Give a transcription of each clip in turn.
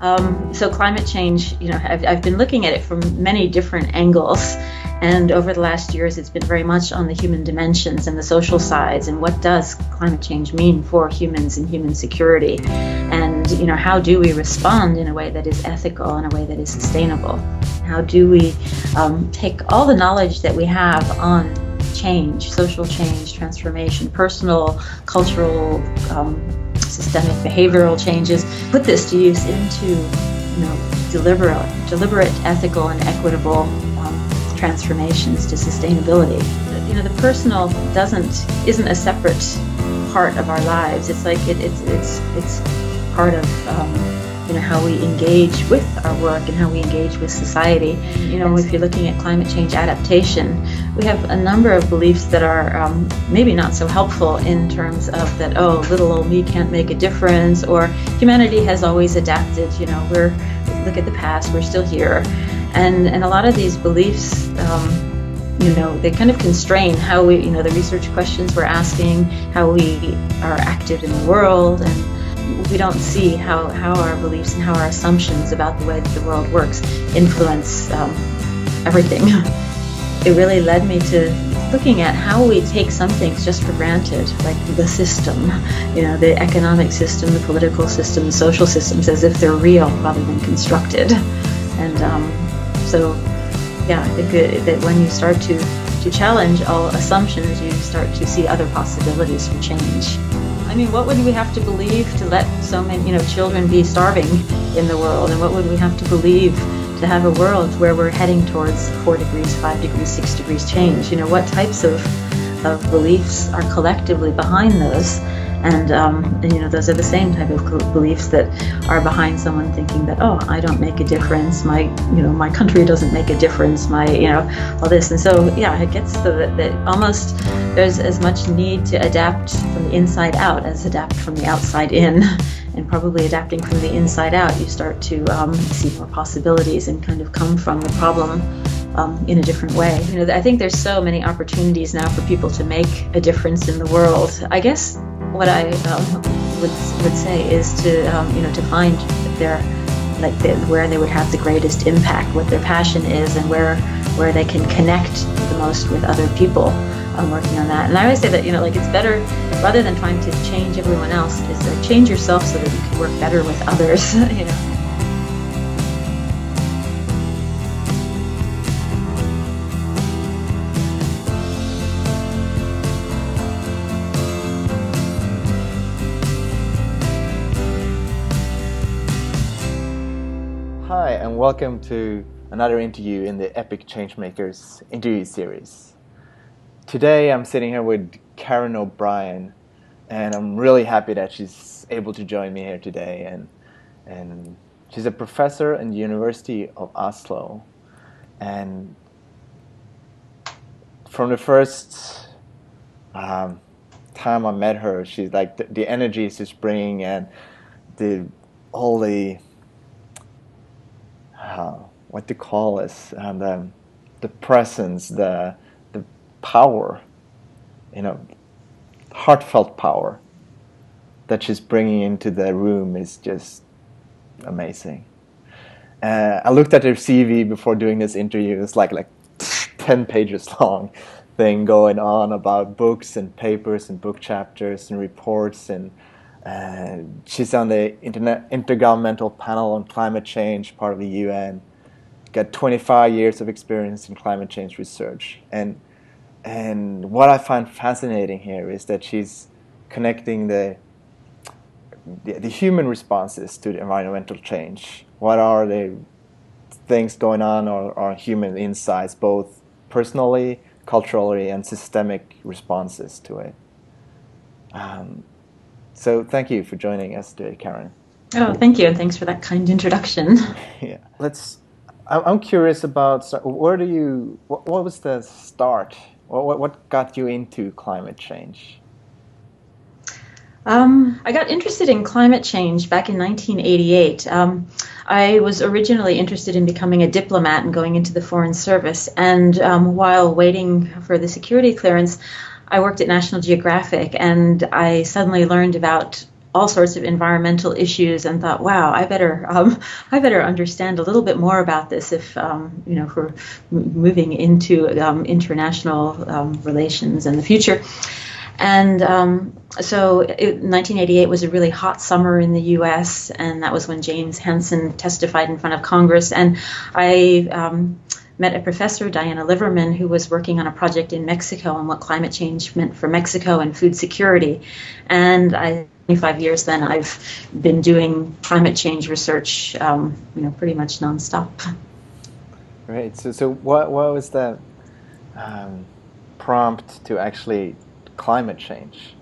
So climate change, I've been looking at it from many different angles. And over the last years, it's been very much on the human dimensions and the social sides, and what does climate change mean for humans and human security? And, how do we respond in a way that is ethical, in a way that is sustainable? How do we take all the knowledge that we have on change, social change, transformation, personal, cultural, systemic, behavioral changes, put this to use into, deliberate, ethical, and equitable transformations to sustainability. The personal isn't a separate part of our lives. It's like it's part of how we engage with our work and how we engage with society. If you're looking at climate change adaptation, we have a number of beliefs that are maybe not so helpful in terms of that, little old me can't make a difference, or humanity has always adapted. Look at the past, we're still here. And a lot of these beliefs, they kind of constrain how we, the research questions we're asking, how we are active in the world, and we don't see how our beliefs and how our assumptions about the way that the world works influence everything. It really led me to looking at how we take some things just for granted, like the system, the economic system, the political system, the social systems, as if they're real rather than constructed. And I think that when you start to challenge all assumptions, you start to see other possibilities for change. What would we have to believe to let so many, children be starving in the world? And what would we have to believe to have a world where we're heading towards 4 degrees, 5 degrees, 6 degrees change? What types of beliefs are collectively behind those? And those are the same type of beliefs that are behind someone thinking that, I don't make a difference, my country doesn't make a difference, all this. And so, it gets so that almost there's as much need to adapt from the inside out as adapt from the outside in. And probably adapting from the inside out, you start to see more possibilities and kind of come from the problem in a different way. I think there's so many opportunities now for people to make a difference in the world. I guess what I would say is to find where they would have the greatest impact, what their passion is, and where they can connect the most with other people. Working on that. And I always say that it's better, rather than trying to change everyone else, is to change yourself so that you can work better with others. Hi, and welcome to another interview in the Epic Changemakers interview series. Today I'm sitting here with Karen O'Brien, and I'm really happy that she's able to join me here today. And she's a professor in the University of Oslo. And from the first time I met her, she's like the energy she's bringing, and all the what to call this, and the presence, the power, heartfelt power that she's bringing into the room is just amazing. I looked at her CV before doing this interview. It's like 10 pages long thing going on about books and papers and book chapters and reports, and she's on the Intergovernmental Panel on Climate Change, part of the UN. Got 25 years of experience in climate change research. And what I find fascinating here is that she's connecting the human responses to the environmental change. What are the things going on, or human insights, both personally, culturally, and systemic responses to it. So thank you for joining us today, Karen. Oh, thank you, and thanks for that kind introduction. Yeah, I'm curious about what was the start? What got you into climate change? I got interested in climate change back in 1988. I was originally interested in becoming a diplomat and going into the Foreign Service. And while waiting for the security clearance, I worked at National Geographic, and I suddenly learned about all sorts of environmental issues, and thought, wow, I better understand a little bit more about this if if we're moving into international relations in the future. And so 1988 was a really hot summer in the U.S., and that was when James Hansen testified in front of Congress. And I met a professor, Diana Liverman, who was working on a project in Mexico on what climate change meant for Mexico and food security. And 25 years then, I've been doing climate change research, pretty much nonstop. Right. So what was the prompt to actually climate change?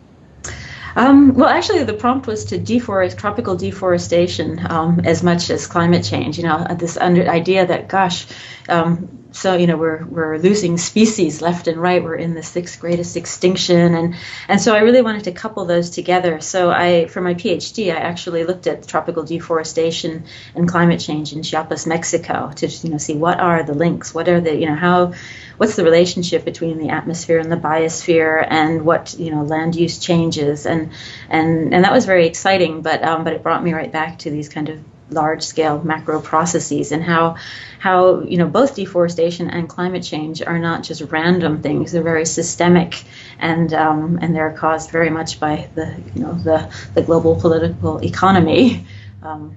Well, actually, the prompt was to deforest tropical deforestation as much as climate change. This idea that, gosh, we're losing species left and right. We're in the sixth greatest extinction, and so I really wanted to couple those together. So for my PhD, I actually looked at tropical deforestation and climate change in Chiapas, Mexico, to see what are the links, what are the what's the relationship between the atmosphere and the biosphere, and what land use changes, and that was very exciting. But it brought me right back to these kind of large-scale macro processes, and how both deforestation and climate change are not just random things; they're very systemic, and they're caused very much by the global political economy.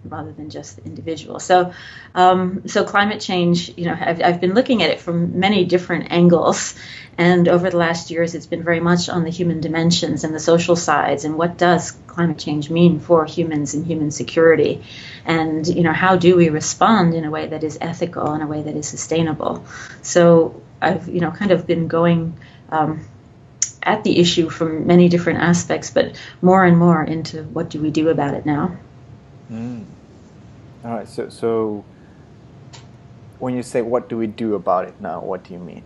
Rather than just the individual. So climate change, I've been looking at it from many different angles, and over the last years, it's been very much on the human dimensions and the social sides, and what does climate change mean for humans and human security, and how do we respond in a way that is ethical, in a way that is sustainable. So I've kind of been going at the issue from many different aspects, but more and more into what do we do about it now. All right. So when you say what do we do about it now, what do you mean?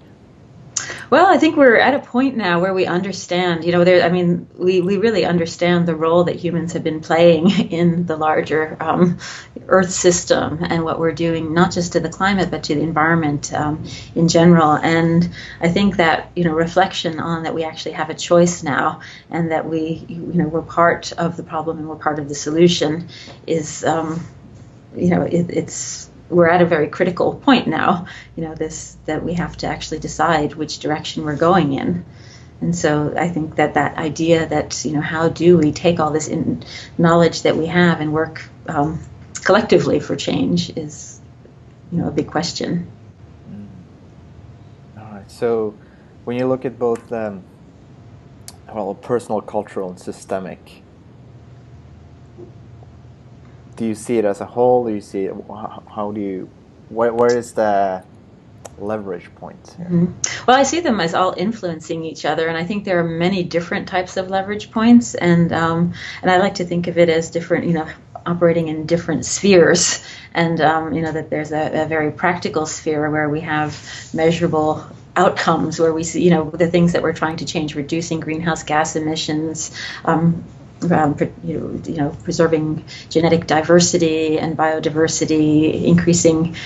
Well, I think we're at a point now where we understand, we really understand the role that humans have been playing in the larger Earth system, and what we're doing, not just to the climate, but to the environment in general. And I think that, reflection on that we actually have a choice now, and that we're part of the problem and we're part of the solution is, we're at a very critical point now, that we have to actually decide which direction we're going in. And so I think that idea that, how do we take all this knowledge that we have and work collectively for change is, a big question. All right. So when you look at both, personal, cultural, and systemic, do you see it as a whole? Do you see it, where is the leverage point here? Mm-hmm. Well, I see them as all influencing each other, and I think there are many different types of leverage points, and I like to think of it as different, operating in different spheres, and that there's a very practical sphere where we have measurable outcomes, where we see, the things that we're trying to change, reducing greenhouse gas emissions, preserving genetic diversity and biodiversity, increasing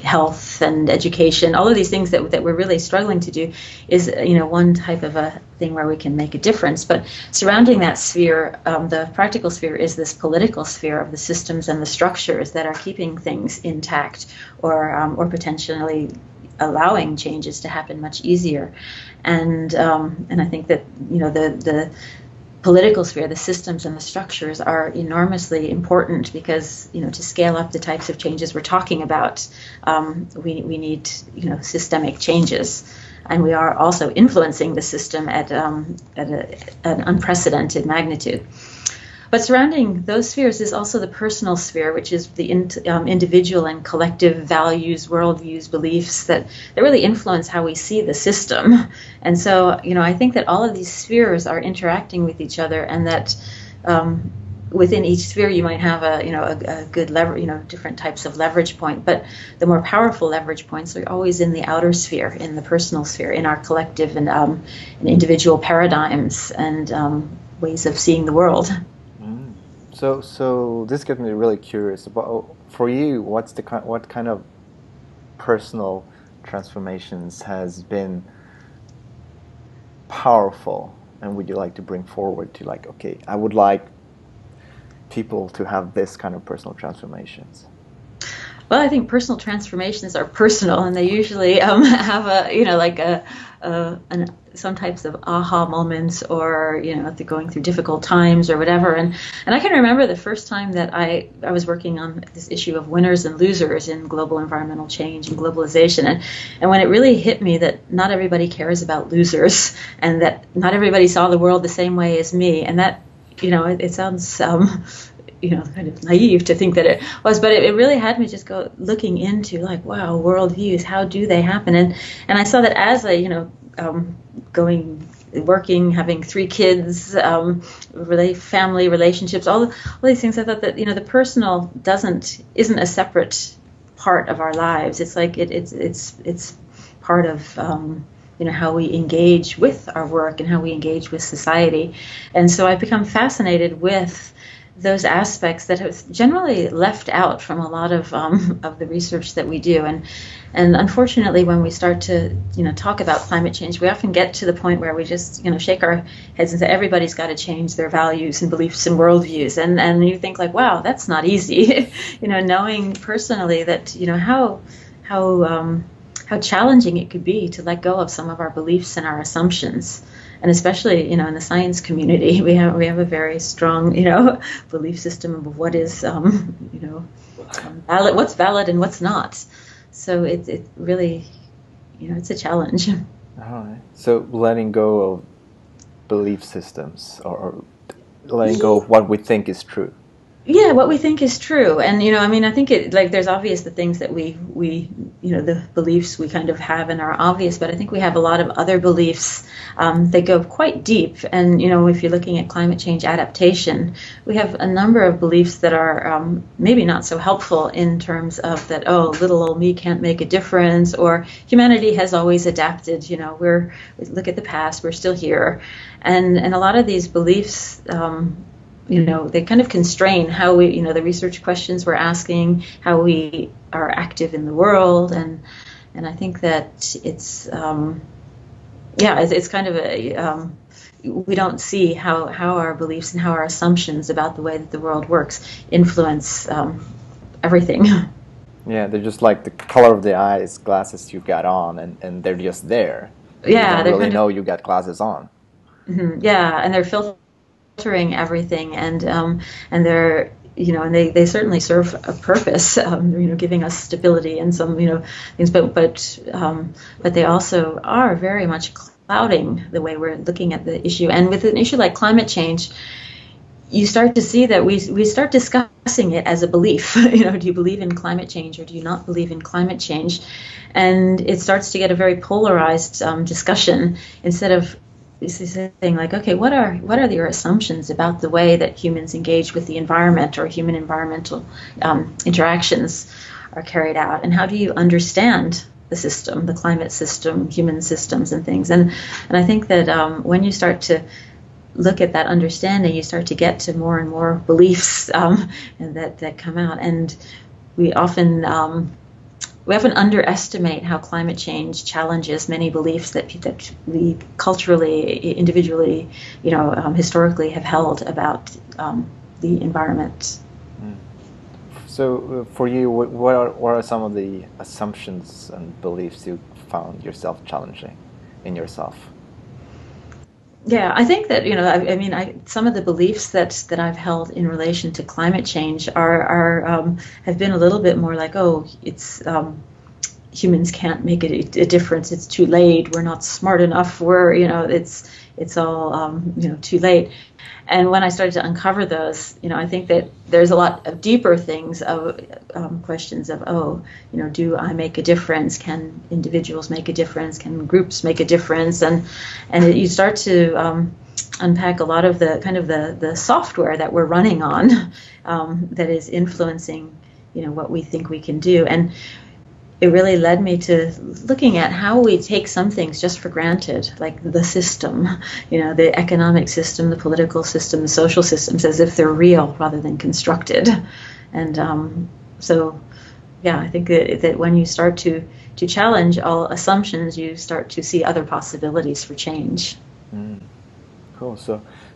health and education. All of these things that we're really struggling to do is, one type of a thing where we can make a difference. But surrounding that sphere, the practical sphere, is this political sphere of the systems and the structures that are keeping things intact, or potentially allowing changes to happen much easier. And I think that the political sphere, the systems and the structures are enormously important, because to scale up the types of changes we're talking about, we need systemic changes, and we are also influencing the system at an unprecedented magnitude. But surrounding those spheres is also the personal sphere, which is the individual and collective values, worldviews, beliefs that really influence how we see the system. And so, I think that all of these spheres are interacting with each other, and that within each sphere you might have a good leverage, different types of leverage point. But the more powerful leverage points are always in the outer sphere, in the personal sphere, in our collective and individual paradigms and ways of seeing the world. So this gets me really curious about, for you, what kind of personal transformations has been powerful, and would you like to bring forward to, okay, I would like people to have this kind of personal transformations? Well, I think personal transformations are personal, and they usually have a, like some types of aha moments, or if they're going through difficult times or whatever. And I can remember the first time that I was working on this issue of winners and losers in global environmental change and globalization, and when it really hit me that not everybody cares about losers, and that not everybody saw the world the same way as me, and that it sounds kind of naive to think that it was, but it really had me just go looking into like, wow, worldviews, how do they happen? And I saw that as I, working, having 3 kids, family relationships, all these things, I thought that, the personal isn't a separate part of our lives. It's like it's part of, how we engage with our work and how we engage with society. And so I've become fascinated with those aspects that have generally left out from a lot of the research that we do. And unfortunately, when we start to talk about climate change, we often get to the point where we just shake our heads and say everybody's got to change their values and beliefs and worldviews. And you think like, wow, that's not easy. Knowing personally that how challenging it could be to let go of some of our beliefs and our assumptions. And especially, in the science community, we have a very strong, belief system of what is, valid, what's valid and what's not. So it really, it's a challenge. All right. So letting go of belief systems, or letting go of what we think is true. Yeah, what we think is true. And, I think there's obvious the things that we the beliefs we kind of have and are obvious, but I think we have a lot of other beliefs that go quite deep. And, if you're looking at climate change adaptation, we have a number of beliefs that are maybe not so helpful in terms of that, oh, little old me can't make a difference, or humanity has always adapted, we look at the past, we're still here. And a lot of these beliefs, they kind of constrain how we, the research questions we're asking, how we are active in the world, and I think that it's kind of a we don't see how our beliefs and how our assumptions about the way that the world works influence everything. Yeah, they're just like the color of the eyes, glasses you've got on, and they're just there. Yeah, you don't really know you got glasses on. Mm-hmm, yeah, and they're filtering everything, and they're and they certainly serve a purpose, giving us stability and some things, but they also are very much clouding the way we're looking at the issue. And with an issue like climate change, you start to see that we start discussing it as a belief. Do you believe in climate change or do you not believe in climate change? And it starts to get a very polarized discussion, instead of saying like, okay, what are your assumptions about the way that humans engage with the environment, or human environmental interactions are carried out, and how do you understand the system, the climate system, human systems and things. And I think that when you start to look at that understanding, you start to get to more and more beliefs and that come out. And we often underestimate how climate change challenges many beliefs that we culturally, individually, historically have held about the environment. So for you, what are some of the assumptions and beliefs you found yourself challenging in yourself? Yeah, I think that, some of the beliefs that I've held in relation to climate change have been a little bit more like, oh, it's humans can't make a difference. It's too late. We're not smart enough. It's all too late. And when I started to uncover those, I think that there's a lot of deeper things of questions of, do I make a difference? Can individuals make a difference? Can groups make a difference? And you start to unpack a lot of the software that we're running on that is influencing, what we think we can do. And it really led me to looking at how we take some things just for granted, like the system, the economic system, the political system, the social systems, as if they're real rather than constructed. And I think that when you start to challenge all assumptions, you start to see other possibilities for change. Cool.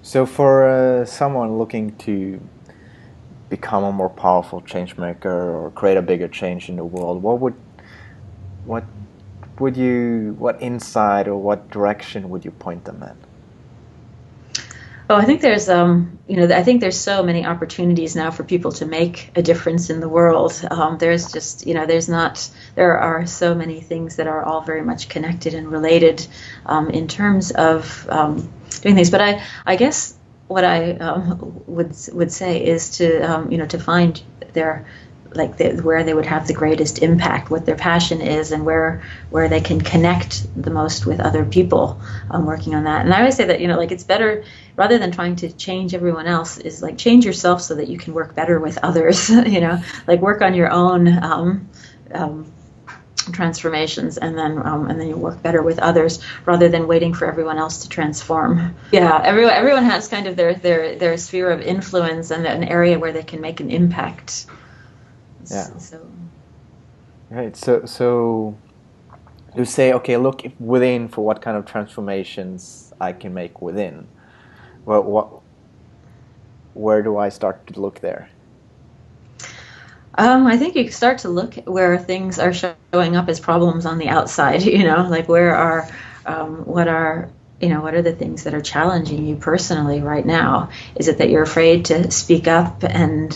So for someone looking to become a more powerful change maker or create a bigger change in the world, what what insight or what direction would you point them in? Oh, I think there's, I think there's so many opportunities now for people to make a difference in the world. There's just, there are so many things that are all very much connected and related in terms of doing things. But I guess what I would say is to, to find their where they would have the greatest impact, what their passion is, and where they can connect the most with other people, working on that. And I always say that, it's better, rather than trying to change everyone else, is like change yourself so that you can work better with others. Like work on your own transformations, and then you work better with others, rather than waiting for everyone else to transform. Yeah, everyone has kind of their sphere of influence and an area where they can make an impact. Yeah. So. Right. So you say, okay, look within for what kind of transformations I can make within. Well, where do I start to look there? I think you start to look where things are showing up as problems on the outside. Like what are the things that are challenging you personally right now? Is it that you're afraid to speak up and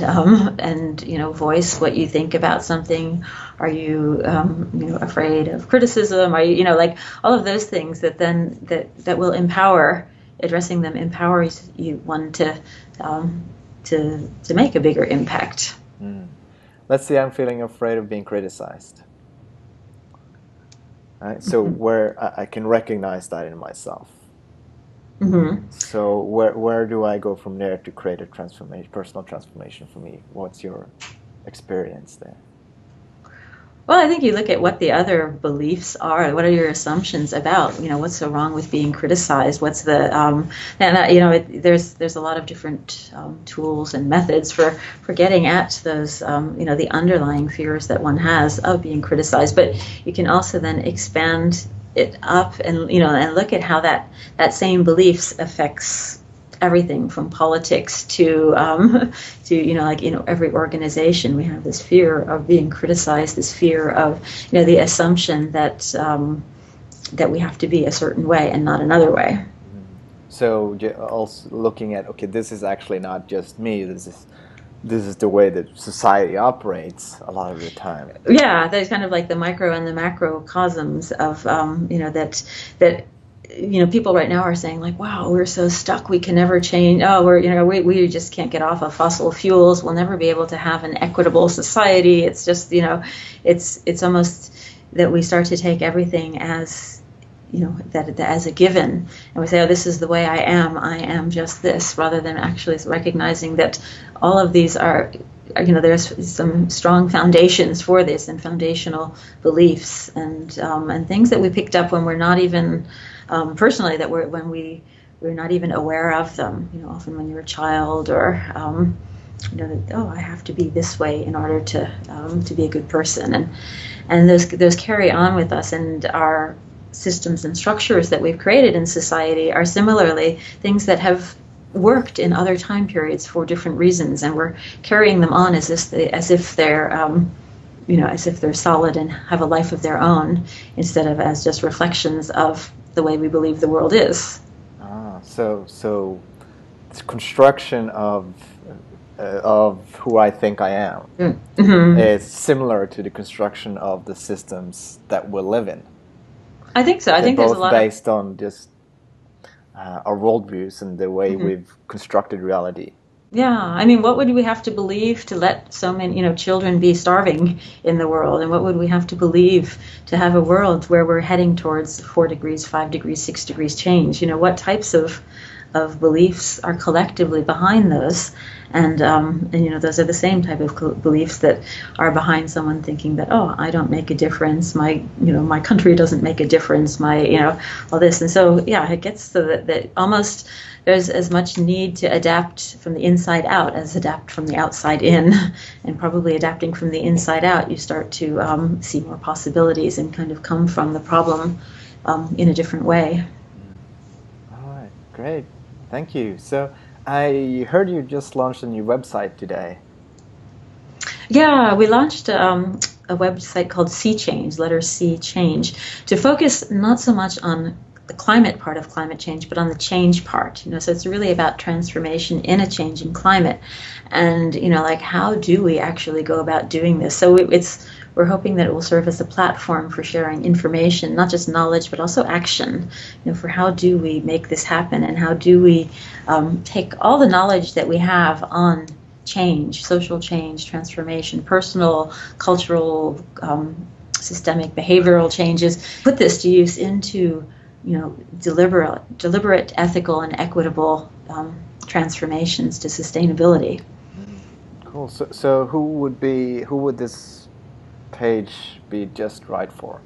voice what you think about something? Are you afraid of criticism? Are you like all of those things that will empower? Addressing them empowers you to make a bigger impact. Mm. Let's say I'm feeling afraid of being criticized. Right? So where I can recognize that in myself. Mm-hmm. So where do I go from there to create a personal transformation for me? What's your experience there? Well, I think you look at what the other beliefs are. What are your assumptions about, what's so wrong with being criticized? What's the, there's a lot of different tools and methods for getting at those, the underlying fears that one has of being criticized. But you can also then expand it up and, and look at how that same beliefs affects everything from politics to every organization. We have this fear of being criticized, this fear of the assumption that we have to be a certain way and not another way. So also looking at, okay, this is actually not just me. This is the way that society operates a lot of the time. Yeah, there's kind of like the micro and the macrocosms of that. People right now are saying like, wow, we're so stuck, we can never change. Oh, we just can't get off of fossil fuels. We'll never be able to have an equitable society. It's just, it's almost that we start to take everything as, that as a given. And we say, oh, this is the way I am just this, rather than actually recognizing that all of these are, there's some strong foundations for this and foundational beliefs and things that we picked up when we're not even personally, that we're not even aware of them. Often when you're a child, or that, oh, I have to be this way in order to be a good person, and those carry on with us, and our systems and structures that we've created in society are similarly things that have worked in other time periods for different reasons, and we're carrying them on as if they're as if they're solid and have a life of their own, instead of as just reflections of the way we believe the world is. So it's construction of who I think I am. Mm-hmm. Is similar to the construction of the systems that we live in. I think so. I think there's a lot based on just our worldviews and the way we've constructed reality. Yeah, I mean, what would we have to believe to let so many, children be starving in the world? And what would we have to believe to have a world where we're heading towards 4 degrees, 5 degrees, 6 degrees change? What types of beliefs are collectively behind those? And those are the same type of beliefs that are behind someone thinking that, oh, I don't make a difference. My country doesn't make a difference. All this. And so, yeah, it gets to that almost there's as much need to adapt from the inside out as adapt from the outside in. And probably adapting from the inside out, you start to see more possibilities and kind of come from the problem in a different way. All right, great. Thank you. So I heard you just launched a new website today. Yeah, we launched a website called C Change, letter C Change, to focus not so much on the climate part of climate change, but on the change part. So it's really about transformation in a changing climate, and like how do we actually go about doing this? So we're hoping that it will serve as a platform for sharing information, not just knowledge, but also action. For how do we make this happen, and how do we take all the knowledge that we have on change, social change, transformation, personal, cultural, systemic, behavioral changes, put this to use into deliberate, ethical, and equitable transformations to sustainability. Cool. So who would this page be just right for?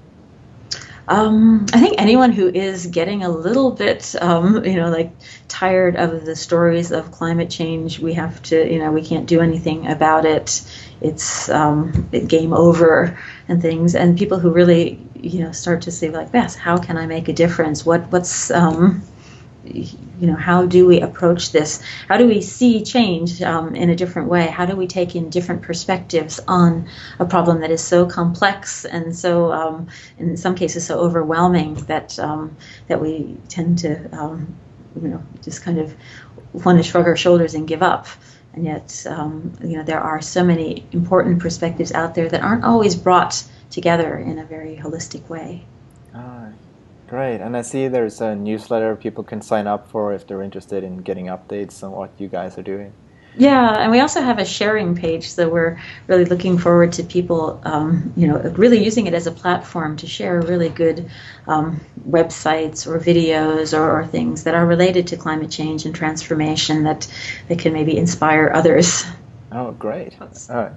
I think anyone who is getting a little bit, like tired of the stories of climate change. We have to, we can't do anything about it. It's game over and things. And people who really, start to say like, yes, how can I make a difference? What's how do we approach this? How do we see change in a different way? How do we take in different perspectives on a problem that is so complex and so, in some cases, so overwhelming that we tend to, just kind of want to shrug our shoulders and give up. And yet, there are so many important perspectives out there that aren't always brought together in a very holistic way. Great. And I see there's a newsletter people can sign up for if they're interested in getting updates on what you guys are doing. Yeah, and we also have a sharing page, so we're really looking forward to people, really using it as a platform to share really good websites or videos or things that are related to climate change and transformation that can maybe inspire others. Oh, great. All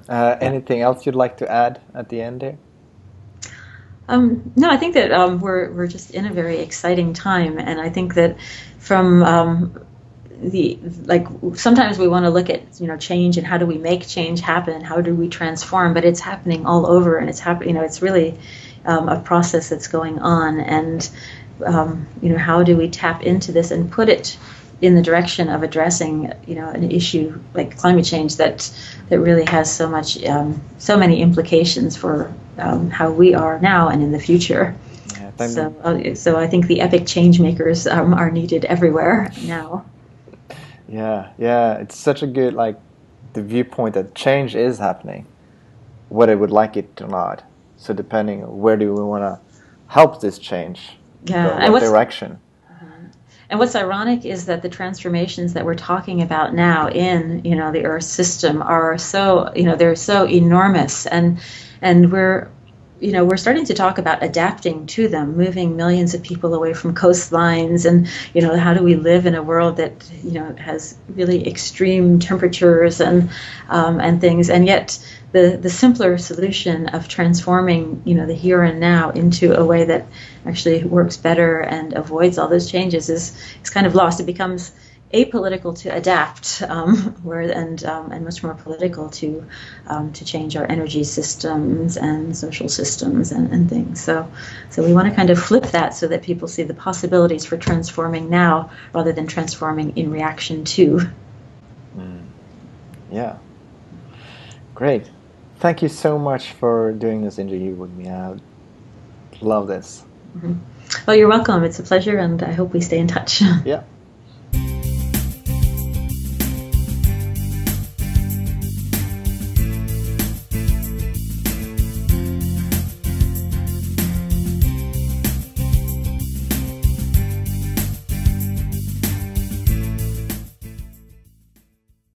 right. Anything else you'd like to add at the end here? No, I think that we're just in a very exciting time, and I think that from sometimes we want to look at change and how do we make change happen, how do we transform, but it's happening all over, and it's happening. It's really a process that's going on, and how do we tap into this and put it in the direction of addressing an issue like climate change that really has so many implications for how we are now and in the future. Yeah, so I think the epic change makers are needed everywhere now. Yeah, it's such a good the viewpoint that change is happening, whether we would like it or not. So depending on where do we want to help this change, what direction. And what's ironic is that the transformations that we're talking about now in the Earth system are so they're so enormous, and we're starting to talk about adapting to them, moving millions of people away from coastlines, and how do we live in a world that has really extreme temperatures and things, and yet the simpler solution of transforming the here and now into a way that actually works better and avoids all those changes is kind of lost. It becomes apolitical to adapt, and much more political to change our energy systems and social systems and things. So we want to kind of flip that so that people see the possibilities for transforming now rather than transforming in reaction to. Yeah. Great. Thank you so much for doing this interview with me. I love this. Mm-hmm. Well, you're welcome. It's a pleasure, and I hope we stay in touch. Yeah.